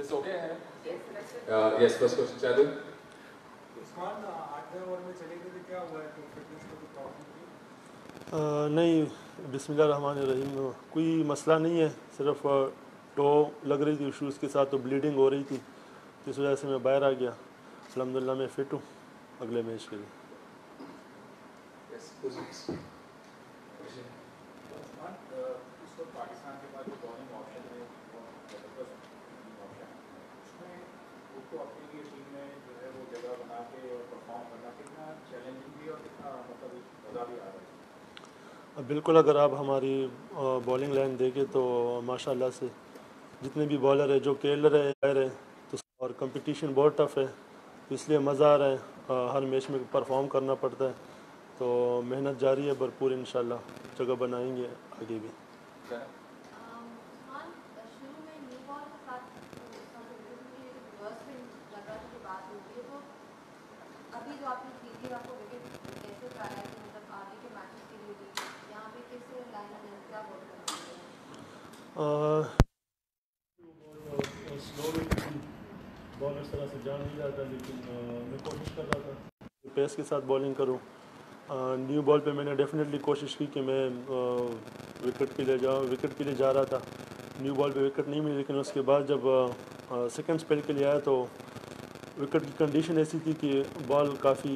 this okay? Yes, first question, Shahid. Usman 8वें over में चले गए थे, क्या हुआ है? तो फिटनेस को तो प्रॉब्लम थी? नहीं, बिस्मिल्लाहिर्रहमानिर्रहीम, कोई मसला नहीं है, सिर्फ टो लग रही थी शूज़ के साथ, तो ब्लीडिंग हो रही थी, इस वजह से मैं बाहर आ गया। अल्हम्दुलिल्लाह मैं फ़िट हूँ अगले मैच के लिए। पाकिस्तान के बाद जो बॉलिंग ऑप्शन है बहुत ज़बरदस्त ऑप्शन है, उसमें उसको अपने लिए टीम में जो है वो जगह बना के और परफॉर्म करना कितना चैलेंजिंग भी और कितना मतलब मज़ा भी आ रहा है? बिल्कुल, अगर आप हमारी बॉलिंग लाइन देखें तो माशाल्लाह से जितने भी बॉलर है जो खेल रहे हैं तो और कंपटीशन बहुत टफ़ है, तो इसलिए मज़ा आ रहा है। हर मैच में परफॉर्म करना पड़ता है, तो मेहनत जारी है भरपूर, इंशाल्लाह जगह बनाएंगे आगे भी। अभी जो आपने सीधी आपको विकेट कैसे उतारा है कि मतलब आगे के मैचेस के लिए भी यहाँ पे किस लाइन में क्या बॉल बॉल इस तरह से जा नहीं रहा था, लेकिन मैं कोशिश कर रहा था पेस के साथ बॉलिंग करूं। न्यू बॉल पे मैंने डेफिनेटली कोशिश की कि मैं विकेट के लिए जा रहा था। न्यू बॉल पे विकेट नहीं मिली, लेकिन उसके बाद जब सेकंड स्पेल के लिए आया तो विकेट की कंडीशन ऐसी थी कि बॉल काफ़ी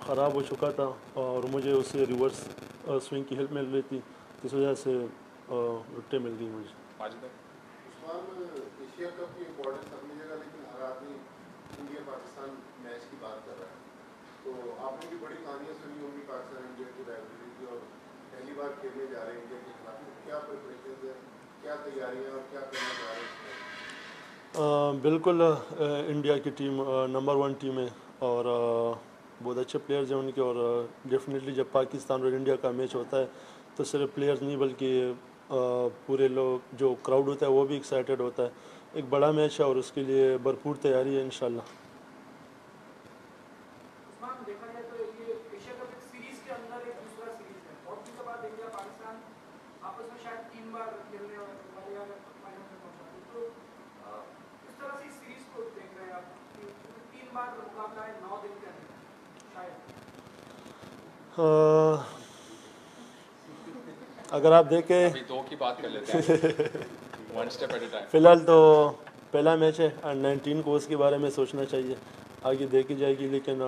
ख़राब हो चुका था और मुझे उससे रिवर्स स्विंग की हेल्प मिल रही थी, इस वजह से विकेटें मिल गई मुझे। एशिया कप की इम्पोर्टेंस अपनी जगह, लेकिन हर आदमी इंडिया पाकिस्तान मैच की बात कर रहा है, तो आपने भी बड़ी कहानियाँ सुनी होंगी पाकिस्तान इंडिया की राइवलरी की, और पहली बार खेलने जा रहे हैं इंडिया के खिलाफ, क्या प्रिपरेशन है, क्या तैयारियाँ और क्या करने जा रहे हैं? बिल्कुल, इंडिया की टीम नंबर 1 टीम है और बहुत अच्छे प्लेयर्स हैं उनके, और डेफिनेटली जब पाकिस्तान और इंडिया का मैच होता है तो सिर्फ प्लेयर्स नहीं बल्कि पूरे लोग जो क्राउड होता है वो भी एक्साइटेड होता है। एक बड़ा मैच है और उसके लिए भरपूर तैयारी है इंशाल्लाह। उस्मान, देखा जाए तो ये एशिया कप एक सीरीज के अंदर एक दूसरा सीरीज है, बहुत दिनों बाद इंडिया पाकिस्तान आपस में शायद 3 बार खेलने वाले या फाइनल में पहुंचा है, तो किस तरह से इस सीरीज को देख रहे हैं आप? 3 बार मुकाबला है 9 दिन के अंदर शायद। अगर आप देखें अभी 2 की बात कर लेते हैं one step at a time. फ़िलहाल तो पहला मैच है अंडर-19 को, उसके बारे में सोचना चाहिए, आगे देखी जाएगी। लेकिन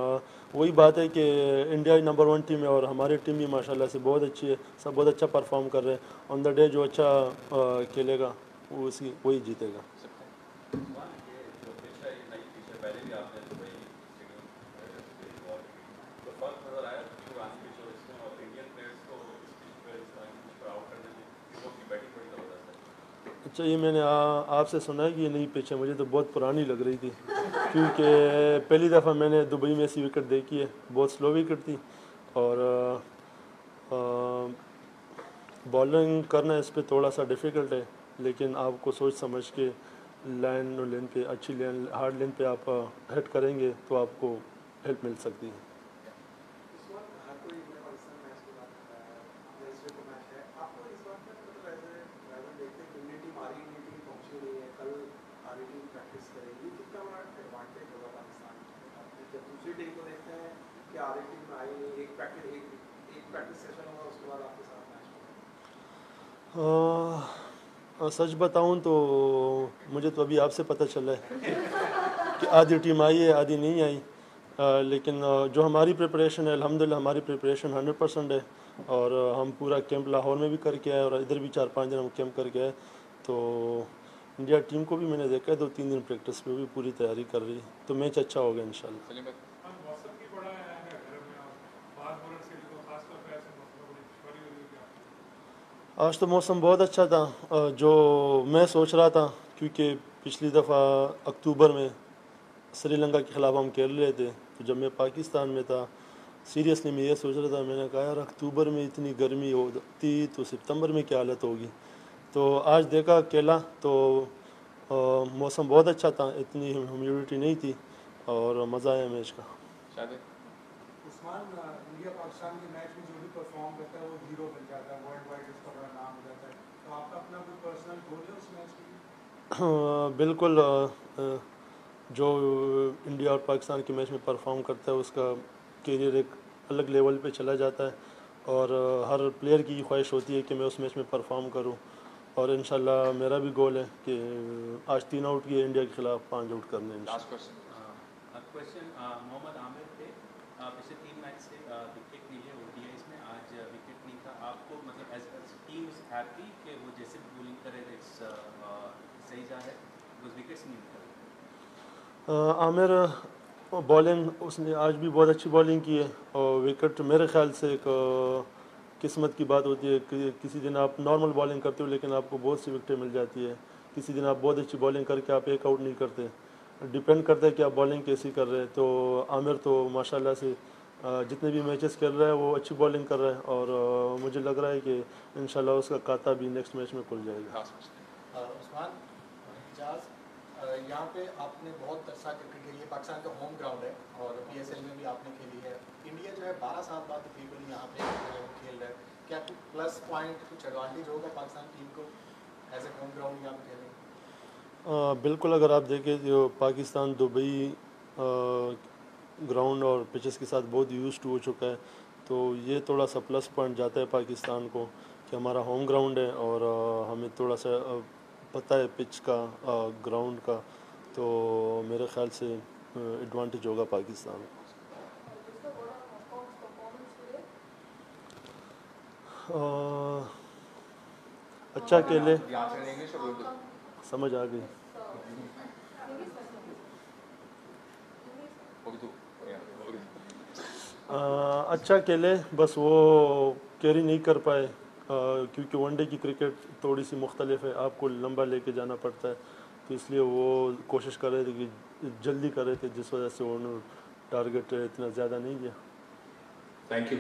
वही बात है कि इंडिया नंबर 1 टीम है और हमारी टीम भी माशाल्लाह से बहुत अच्छी है, सब बहुत अच्छा परफॉर्म कर रहे हैं। ऑन द डे जो अच्छा खेलेगा वही जीतेगा। अच्छा, ये मैंने आपसे सुना है कि ये नई पिच है, मुझे तो बहुत पुरानी लग रही थी, क्योंकि पहली दफ़ा मैंने दुबई में ऐसी विकेट देखी है, बहुत स्लो विकेट थी और बॉलिंग करना इस पे थोड़ा सा डिफ़िकल्ट है, लेकिन आपको सोच समझ के लेन पे अच्छी लेन हार्ड लेन पे आप हिट करेंगे तो आपको हेल्प मिल सकती है। सच बताऊं तो मुझे तो अभी आपसे पता चला है कि आधी टीम आई है आधी नहीं आई, लेकिन जो हमारी प्रिपरेशन है अल्हम्दुलिल्लाह हमारी प्रिपरेशन 100% है और हम पूरा कैंप लाहौर में भी करके आए और इधर भी 4-5 दिन हम कैंप करके आए। तो इंडिया टीम को भी मैंने देखा है 2-3 दिन प्रैक्टिस में भी पूरी तैयारी कर रही है, तो मैच अच्छा होगा इंशाल्लाह। आज तो मौसम बहुत अच्छा था, जो मैं सोच रहा था, क्योंकि पिछली दफ़ा अक्टूबर में श्रीलंका के ख़िलाफ़ हम खेल रहे थे, तो जब मैं पाकिस्तान में था सीरियसली मैं ये सोच रहा था, मैंने कहा यार अक्टूबर में इतनी गर्मी होती तो सितंबर में क्या हालत होगी। तो आज देखा खेला तो मौसम बहुत अच्छा था, इतनी ह्यूमिडिटी नहीं थी और मज़ा आया मैच का। उस्मान, इंडिया पाकिस्तान के मैच में जो भी परफॉर्म करता है वो हीरो बन जाता है, वर्ल्ड वाइड उसका बड़ा नाम हो जाता है, तो आपका अपना कोई पर्सनल गोल है उस मैच के लिए? بالکل جو انڈیا اور پاکستان کے میچ میں پرفارم کرتا ہے اس کا کیریئر ایک الگ لیول پہ چلا جاتا ہے، اور ہر پلیئر کی خواہش ہوتی ہے کہ میں اس میچ میں پرفارم کروں، اور انشاءاللہ میرا بھی گول ہے کہ آج 3 آؤٹ کیے انڈیا کے خلاف 5 آؤٹ کرنے ہیں. Last question. کوشچن محمد عامر تھے. پچھلے 3 میچ سے وکٹ نہیں ہے ODIs میں، آج وکٹ نہیں تھا. آپ کو مطلب ایز ٹیم از ہیپی کہ وہ جیسے بھی بولنگ کرے صحیح جا رہا ہے، بس وکٹس نہیں نکل رہے؟ عامر بالنگ اس نے آج بھی بہت اچھی بالنگ کی ہے، اور وکٹ میرے خیال سے ایک قسمت کی بات ہوتی ہے کہ کسی دن آپ نارمل بالنگ کرتے ہو لیکن آپ کو بہت سی وکٹیں مل جاتی ہے، کسی دن آپ بہت اچھی بالنگ کر کے آپ 1 آؤٹ نہیں کرتے. ڈپینڈ کرتا ہے کہ آپ بالنگ کیسی کر رہے ہیں. تو عامر تو ماشاءاللہ سے جتنے بھی میچز کر رہا ہے وہ اچھی بالنگ کر رہا ہے، اور مجھے لگ رہا ہے کہ انشاءاللہ اس کا کھاتا بھی نیکسٹ میچ میں کھل جائے گا. Last question. عثمان اعجاز، یہاں پہ آپ نے بہت عرصہ کرکٹ کھیلی ہے، پاکستان کا ہوم گراؤنڈ ہے اور PSL میں بھی آپ نے کھیلی ہے. انڈیا جو ہے 12 سال بعد تقریباً یہاں پہ کھیل رہا ہے، کیا کچھ پلس پوائنٹ، کچھ ایڈوانٹیج ہوگا پاکستان ٹیم کو ایز اے ہوم گراؤنڈ یہاں پہ کھیلنے؟ بالکل، اگر آپ دیکھیں جو پاکستان دبئی گراؤنڈ اور پچز کے ساتھ بہت یوز ٹو ہو چکا ہے، تو یہ تھوڑا سا پلس پوائنٹ جاتا ہے پاکستان کو کہ ہمارا ہوم گراؤنڈ ہے اور ہمیں تھوڑا سا پتہ ہے پچ کا، گراؤنڈ کا، تو میرے خیال سے ایڈوانٹیج ہوگا پاکستان کو. اچھا کھیلے، The answer in English or Urdu? سمجھ آ گئی. Urdu. Yeah, Urdu. اچھا کھیلے، بس وہ کیری نہیں کر پائے کیونکہ ون ڈے کی کرکٹ تھوڑی سی مختلف ہے، آپ کو لمبا لے کے جانا پڑتا ہے، تو اس لیے وہ کوشش کر رہے تھے کہ جلدی کر رہے تھے، جس وجہ سے انہوں نے ٹارگیٹ اتنا زیادہ نہیں دیا. Thank you.